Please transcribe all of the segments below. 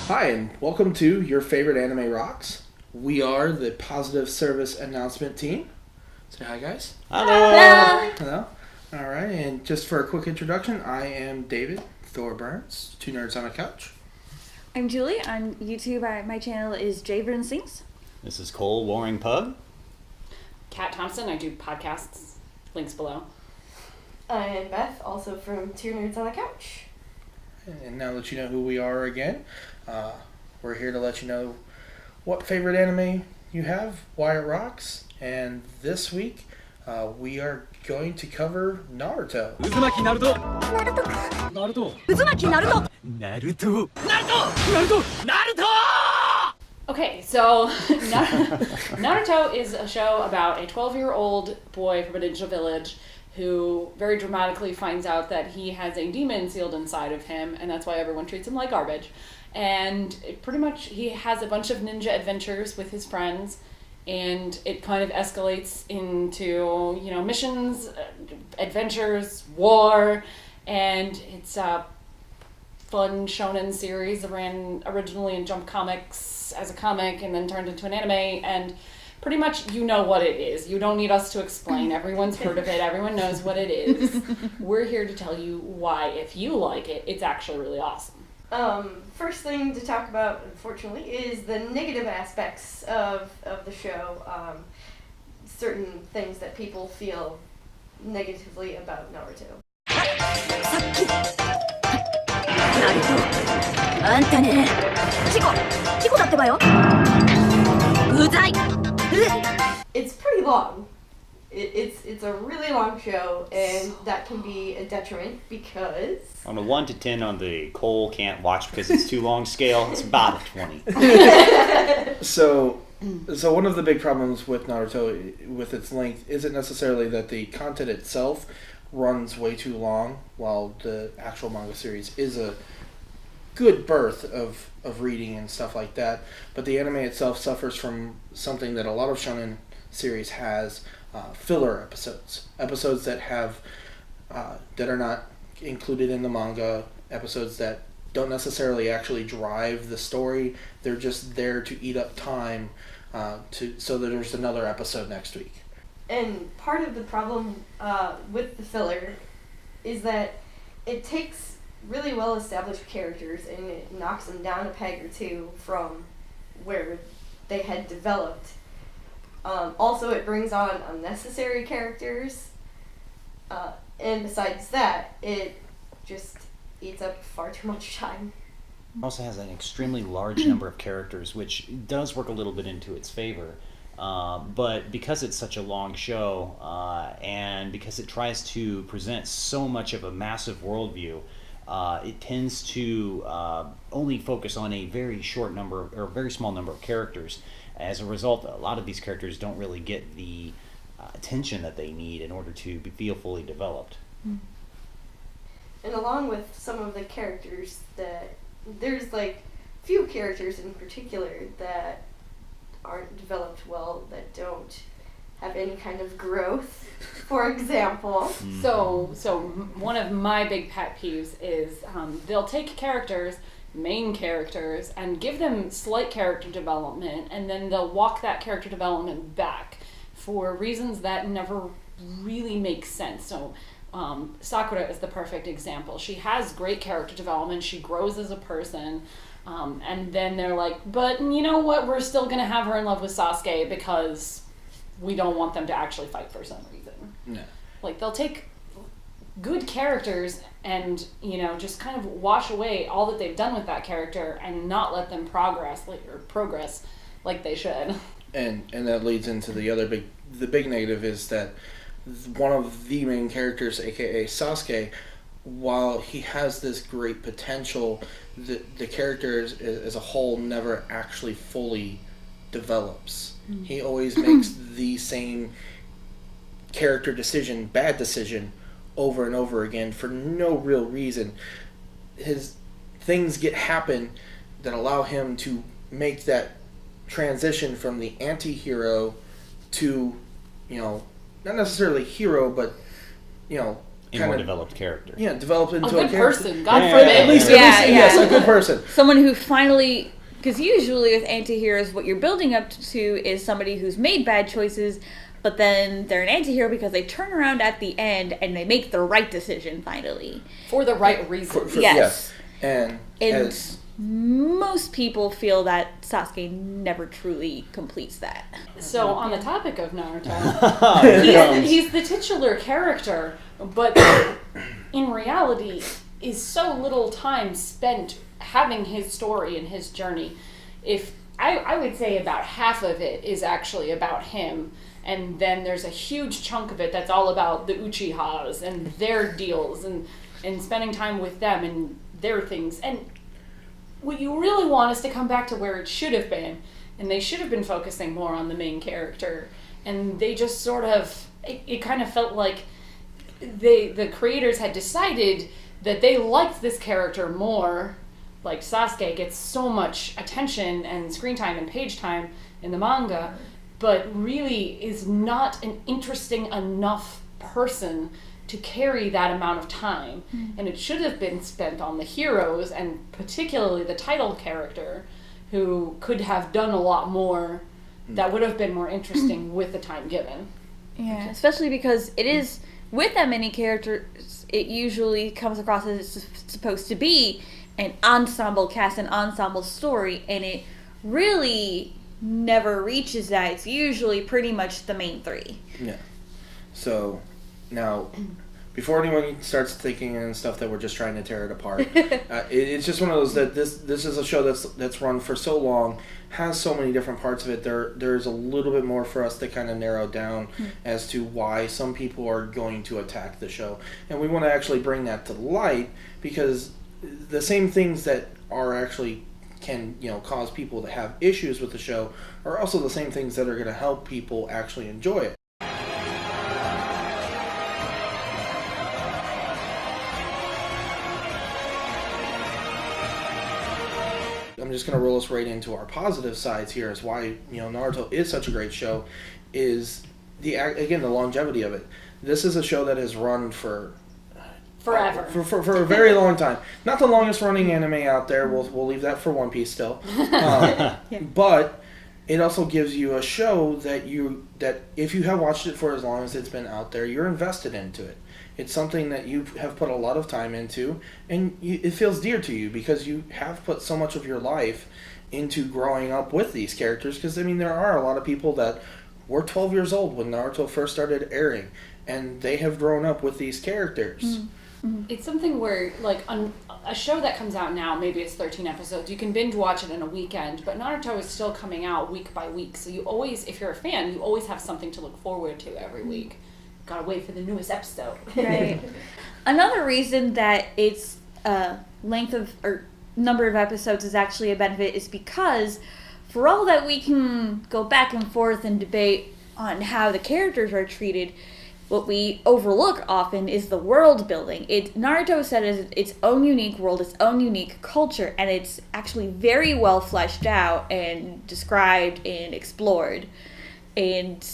Hi, and welcome to Your Favorite Anime Rocks. We are the Positive Service Announcement Team. Say hi, guys. Hello. Hello. All right, and just for a quick introduction, I am David Thor Burns, Two Nerds on a Couch. I'm Julie. On YouTube, my channel is Javern Sings. This is Cole Warring Pug. Kat Thompson. I do podcasts. Links below. I'm Beth, also from Two Nerds on the Couch. And now that you know who we are again, we're here to let you know what favorite anime you have, why it rocks, and this week we are going to cover Naruto. Uzumaki Naruto. Naruto. Uzumaki Naruto. Naruto. Naruto. Naruto. Okay, so Naruto is a show about a 12-year-old boy from a ninja village who very dramatically finds out that he has a demon sealed inside of him, and that's why everyone treats him like garbage. And pretty much he has a bunch of ninja adventures with his friends, and it kind of escalates into, missions, adventures, war, and it's a fun shonen series that ran originally in Jump Comics as a comic and then turned into an anime, and pretty much you know what it is. You don't need us to explain. Everyone's heard of it. Everyone knows what it is. We're here to tell you why, if you like it, it's actually really awesome. First thing to talk about, unfortunately, is the negative aspects of the show. Certain things that people feel negatively about Naruto. あんたね。事故だってばよ。うざい。It's pretty long. It's a really long show, and that can be a detriment because... On a 1 to 10 on the Cole can't watch because it's too long scale, it's about a 20. So one of the big problems with Naruto, with its length, isn't necessarily that the content itself runs way too long, while the actual manga series is a good birth of reading and stuff like that. But the anime itself suffers from something that a lot of shonen series has, filler episodes that have that are not included in the manga, episodes that don't necessarily actually drive the story. They're just there to eat up time so that there's another episode next week. And part of the problem with the filler is that it takes really well-established characters and it knocks them down a peg or two from where they had developed. Also, it brings on unnecessary characters, and besides that, it just eats up far too much time. It also has an extremely large number of characters, which does work a little bit into its favor. But because it's such a long show, and because it tries to present so much of a massive worldview, it tends to only focus on a very short number, or a very small number of characters. As a result, a lot of these characters don't really get the attention that they need in order to feel fully developed. And along with some of the characters there's few characters in particular that aren't developed well, that don't have any kind of growth, for example. So one of my big pet peeves is they'll take main characters, and give them slight character development, and then they'll walk that character development back for reasons that never really make sense. So Sakura is the perfect example. She has great character development, she grows as a person, and then they're like, but you know what, we're still going to have her in love with Sasuke because we don't want them to actually fight for some reason. No. They'll take good characters and just kind of wash away all that they've done with that character and not let them progress like they should. And that leads into the big negative is that one of the main characters, aka Sasuke, while he has this great potential, the character as a whole never actually fully develops. He always makes the same bad decision over and over again for no real reason. His things happen that allow him to make that transition from the anti-hero to, not necessarily hero, but, a more developed character. Yeah, develop into A good character. person, God Yeah, forbid. At least, Yeah. yes, a good person. Someone who finally, because usually with anti-heroes, what you're building up to is somebody who's made bad choices, but then they're an anti-hero because they turn around at the end and they make the right decision finally. For the right reason. Yes. And most people feel that Sasuke never truly completes that. So, on the topic of Naruto, Here he's the titular character, but in reality is so little time spent having his story and his journey. If I would say about half of it is actually about him, and then there's a huge chunk of it that's all about the Uchihas and their deals and spending time with them and their things. And what you really want is to come back to where it should have been, and they should have been focusing more on the main character, and they just sort of, it kind of felt like the creators had decided that they liked this character more. Like Sasuke gets so much attention and screen time and page time in the manga, but really is not an interesting enough person to carry that amount of time. And it should have been spent on the heroes, and particularly the title character, who could have done a lot more that would have been more interesting with the time given. Yeah, especially because it is, with that many characters, it usually comes across as it's supposed to be an ensemble cast, an ensemble story, and it really never reaches that. It's usually pretty much the main three. Yeah. So, now, before anyone starts thinking and stuff that we're just trying to tear it apart, it's just one of those that this is a show that's run for so long, has so many different parts of it. There's a little bit more for us to kind of narrow down as to why some people are going to attack the show, and we want to actually bring that to light, because the same things that are actually can cause people to have issues with the show are also the same things that are going to help people actually enjoy it. I'm just going to roll us right into our positive sides here as why Naruto is such a great show is the longevity of it. This is a show that has run for Forever. For a very long time. Not the longest running anime out there. We'll leave that for One Piece still. But it also gives you a show that if you have watched it for as long as it's been out there, you're invested into it. It's something that you have put a lot of time into, and it feels dear to you because you have put so much of your life into growing up with these characters. Because, there are a lot of people that were 12 years old when Naruto first started airing, and they have grown up with these characters. Mm-hmm. It's something where, like, a show that comes out now, maybe it's 13 episodes, you can binge watch it in a weekend, but Naruto is still coming out week by week, so you always, if you're a fan, you always have something to look forward to every week. Gotta wait for the newest episode. Right. Another reason that its length of or number of episodes is actually a benefit is because, for all that we can go back and forth and debate on how the characters are treated, what we overlook often is the world building. Naruto set as its own unique world, its own unique culture, and it's actually very well fleshed out and described and explored. And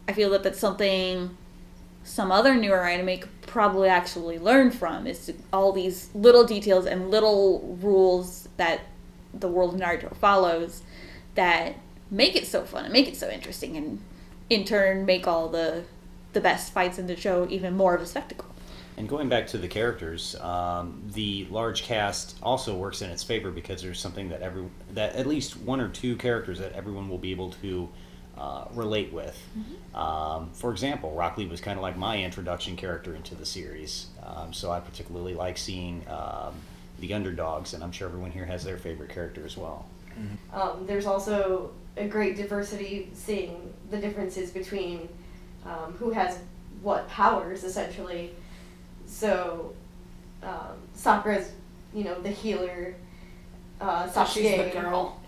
I feel that that's something some other newer anime could probably actually learn from, is all these little details and little rules that the world of Naruto follows that make it so fun and make it so interesting, and in turn make all the best fights in the show even more of a spectacle. And going back to the characters, the large cast also works in its favor because there's something that at least one or two characters that everyone will be able to relate with. Mm-hmm. For example, Rock Lee was kind of like my introduction character into the series, so I particularly like seeing the underdogs, and I'm sure everyone here has their favorite character as well. Mm-hmm. There's also a great diversity, seeing the differences between who has what powers, essentially. So, Sakura's, the healer. Sasuke. She's the girl.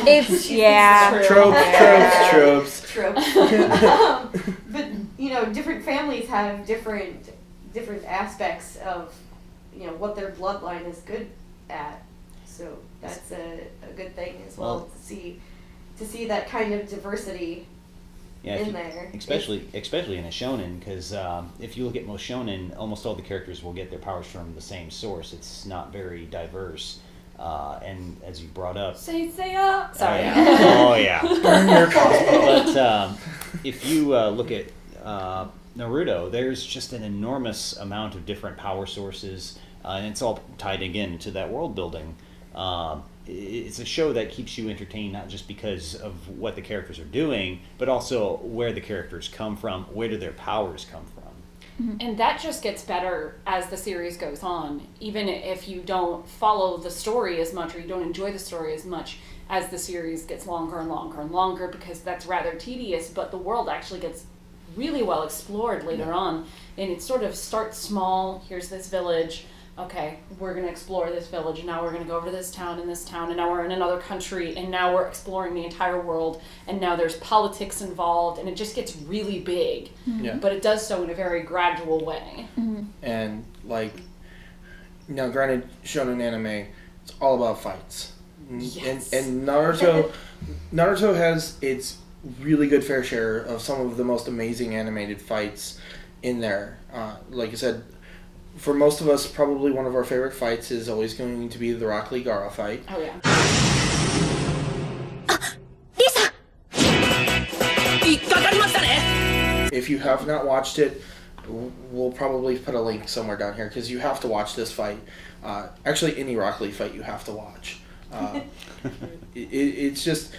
It's, yeah. Tropes. But, different families have different aspects of, what their bloodline is good at. So that's a good thing as well, to see that kind of diversity Yeah, in there. especially in a shonen, because if you look at most shonen, almost all the characters will get their powers from the same source. It's not very diverse, and as you brought up, Sorry. oh yeah. Burn your cosplay. But if you look at Naruto, there's just an enormous amount of different power sources, and it's all tied again to that world building. It's a show that keeps you entertained, not just because of what the characters are doing, but also where the characters come from, where do their powers come from. And that just gets better as the series goes on. Even if you don't follow the story as much or you don't enjoy the story as much, as the series gets longer and longer and longer, because that's rather tedious, but the world actually gets really well explored later on. And it sort of starts small. Here's this village. Okay, we're going to explore this village, and now we're going to go over to this town, and now we're in another country, and now we're exploring the entire world, and now there's politics involved, and it just gets really big. Yeah. But it does so in a very gradual way. And like, now granted, shonen anime, it's all about fights. Yes. And Naruto has its really good fair share of some of the most amazing animated fights in there. Like I said, for most of us, probably one of our favorite fights is always going to be the Rock Lee Gaara fight. Oh, yeah. Lisa! If you have not watched it, we'll probably put a link somewhere down here because you have to watch this fight. Actually, any Rock Lee fight you have to watch. It's just...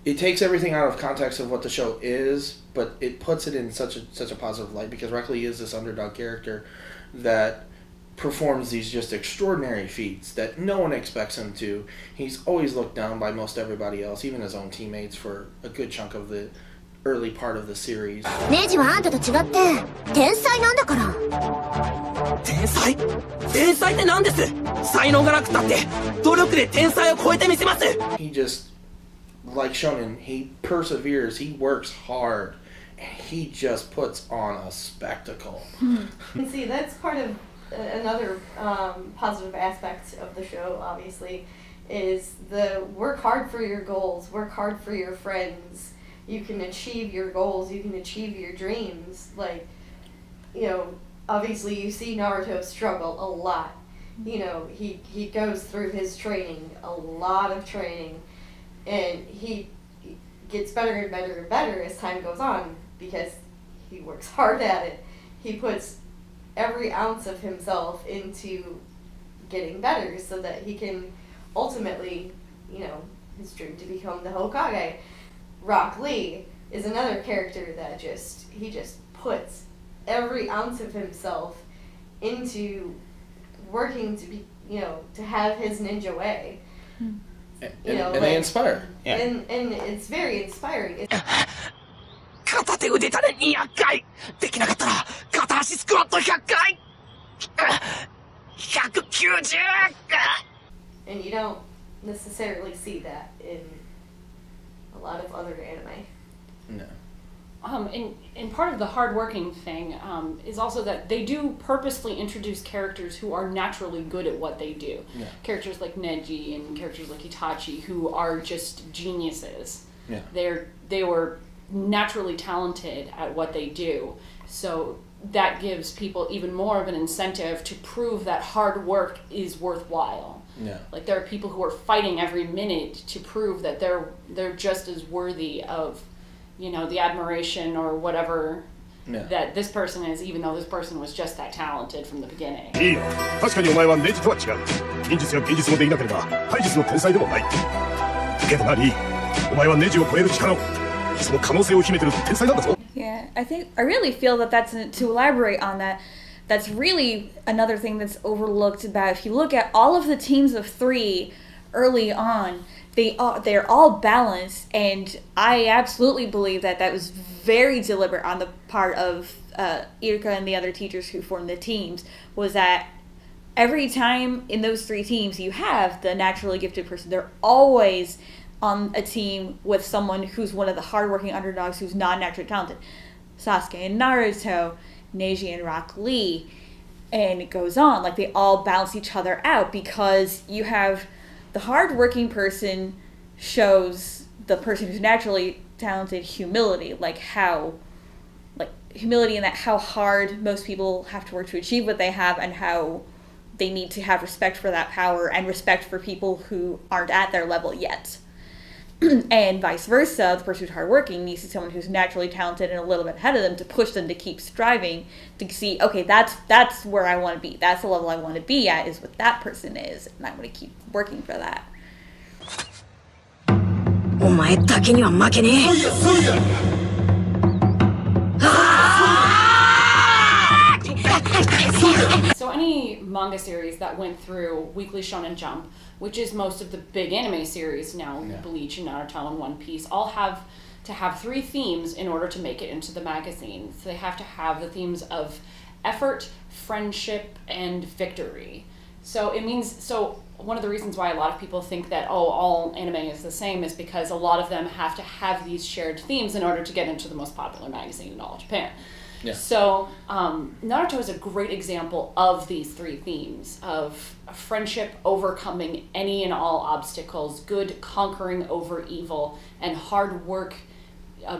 It takes everything out of context of what the show is, but it puts it in such a positive light because Rock Lee is this underdog character that performs these just extraordinary feats that no one expects him to. He's always looked down by most everybody else, even his own teammates, for a good chunk of the early part of the series. ネジはあんたと違って天才なんだから。天才？天才って何です？才能がなくたって努力で天才を超えてみせます。 He just, like Shonen, he perseveres, he works hard, and he just puts on a spectacle. And see, that's part of another positive aspect of the show, obviously, is the work hard for your goals, work hard for your friends. You can achieve your goals, you can achieve your dreams. Like, you know, obviously you see Naruto struggle a lot. You know, he goes through his training, a lot of training, and he gets better and better and better as time goes on because he works hard at it. He puts every ounce of himself into getting better so that he can ultimately, you know, his dream to become the Hokage. Rock Lee is another character that he just puts every ounce of himself into working to be, you know, to have his ninja way. And, You know, and they inspire. Yeah. And it's very inspiring. 片手腕立て200回できなかったら片足スクワット100回190 And you don't necessarily see that in a lot of other anime. No. And part of the hardworking thing is also that they do purposefully introduce characters who are naturally good at what they do. Yeah. Characters like Neji and characters like Itachi who are just geniuses. Yeah. They were naturally talented at what they do. So that gives people even more of an incentive to prove that hard work is worthwhile. Yeah. Like there are people who are fighting every minute to prove that they're just as worthy of, you know, the admiration or whatever Yeah. that this person is, even though this person was just that talented from the beginning. いいよ。確かにお前はネジとは違う。忍術や現実もできなければ、体術の天才でもない。けどな、リー、お前はネジを超える力を、その可能性を秘めてる天才なんだぞ。 Yeah, I really feel that that's, to elaborate on that, that's really another thing that's overlooked about, if you look at all of the teams of 3 early on, they're all balanced, and I absolutely believe that was very deliberate on the part of Irka and the other teachers who formed the teams, was that every time in those 3 teams you have the naturally gifted person, they're always on a team with someone who's one of the hardworking underdogs who's not naturally talented. Sasuke and Naruto, Neji and Rock Lee, and it goes on. Like, they all balance each other out because you have the hardworking person shows the person who's naturally talented humility, humility in that how hard most people have to work to achieve what they have, and how they need to have respect for that power and respect for people who aren't at their level yet. And vice versa, the person who's hardworking needs to see someone who's naturally talented and a little bit ahead of them to push them to keep striving, to see, okay, that's where I want to be. That's the level I want to be at, is what that person is, and I want to keep working for that. お前だけには負けねえ So any manga series that went through Weekly Shonen Jump, which is most of the big anime series now, Bleach and Naruto and One Piece, all have to have 3 themes in order to make it into the magazine. So they have to have the themes of effort, friendship, and victory. So it means, so one of the reasons why a lot of people think that, all anime is the same is because a lot of them have to have these shared themes in order to get into the most popular magazine in all of Japan. Yeah. So Naruto is a great example of these 3 themes of friendship overcoming any and all obstacles, good conquering over evil, and hard work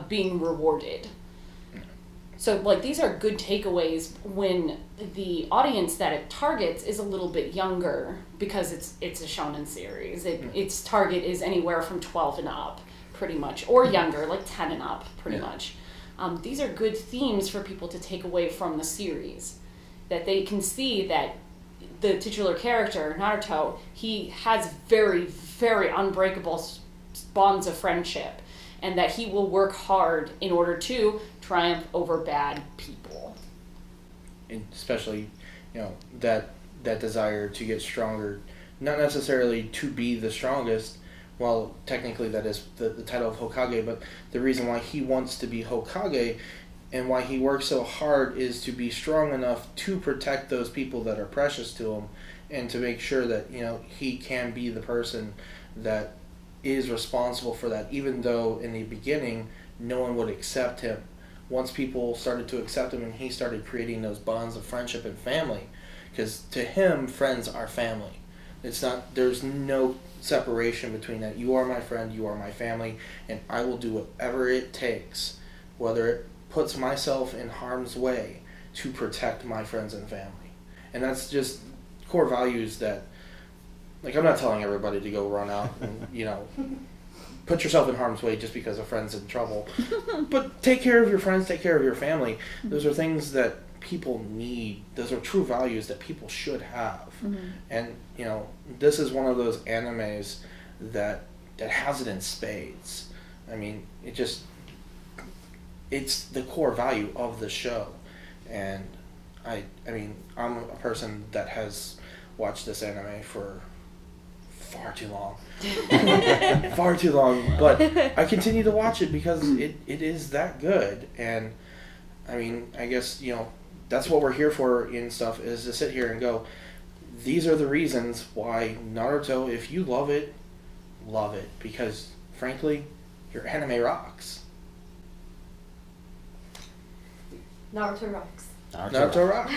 being rewarded. So these are good takeaways when the audience that it targets is a little bit younger, because it's a shonen series. Its target is anywhere from 12 and up, pretty much, or younger, like 10 and up, pretty much. These are good themes for people to take away from the series, that they can see that the titular character, Naruto, he has very, very unbreakable bonds of friendship, and that he will work hard in order to triumph over bad people. And especially, that desire to get stronger, not necessarily to be the strongest. Well, technically that is the title of Hokage, but the reason why he wants to be Hokage and why he works so hard is to be strong enough to protect those people that are precious to him, and to make sure that, he can be the person that is responsible for that, even though in the beginning no one would accept him. Once people started to accept him and he started creating those bonds of friendship and family, because to him, friends are family. There's no separation between that. You are my friend, you are my family, and I will do whatever it takes, whether it puts myself in harm's way, to protect my friends and family. And that's just core values that, I'm not telling everybody to go run out and, put yourself in harm's way just because a friend's in trouble. But take care of your friends, take care of your family. Those are things that people need. Those are true values that people should have. And this is one of those animes that has it in spades. I mean, it's the core value of the show. And I mean, I'm a person that has watched this anime for far too long. But I continue to watch it because it is that good. And I mean, I guess, that's what we're here for in stuff, is to sit here and go, these are the reasons why Naruto, if you love it, because frankly, your anime rocks. Naruto rocks. Naruto rocks.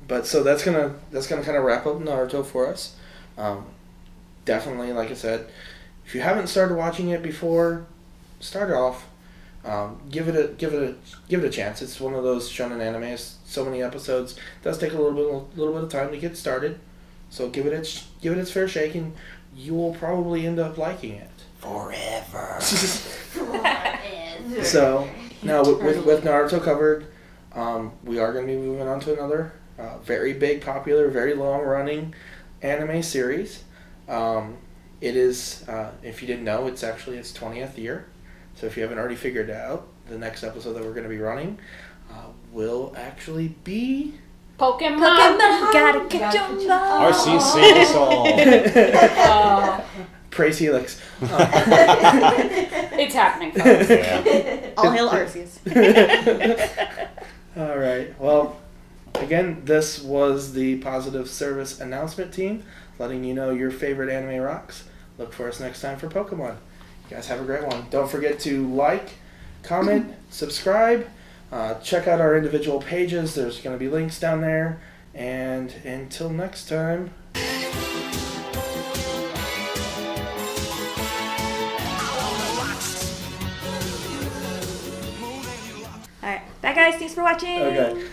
But so that's gonna kind of wrap up Naruto for us. Definitely, like I said, if you haven't started watching it before, start off. Give it a chance. It's one of those shonen animes. So many episodes. It does take a little bit of time to get started. So give it its fair shake, and you will probably end up liking it forever. So now with Naruto covered, we are going to be moving on to another very big, popular, very long running anime series. It is, if you didn't know, it's actually its 20th year. So if you haven't already figured it out, the next episode that we're going to be running will actually be Pokemon. Gotta get your love. RC sing a song. Praise Helix. It's happening, folks. Yeah. All hail Arceus. All right. Well, again, this was the Positive Service Announcement Team, letting you know your favorite anime rocks. Look for us next time for Pokemon. You guys have a great one. Don't forget to like, comment, subscribe. Check out our individual pages. There's going to be links down there. And until next time. guys. Thanks for watching. Okay.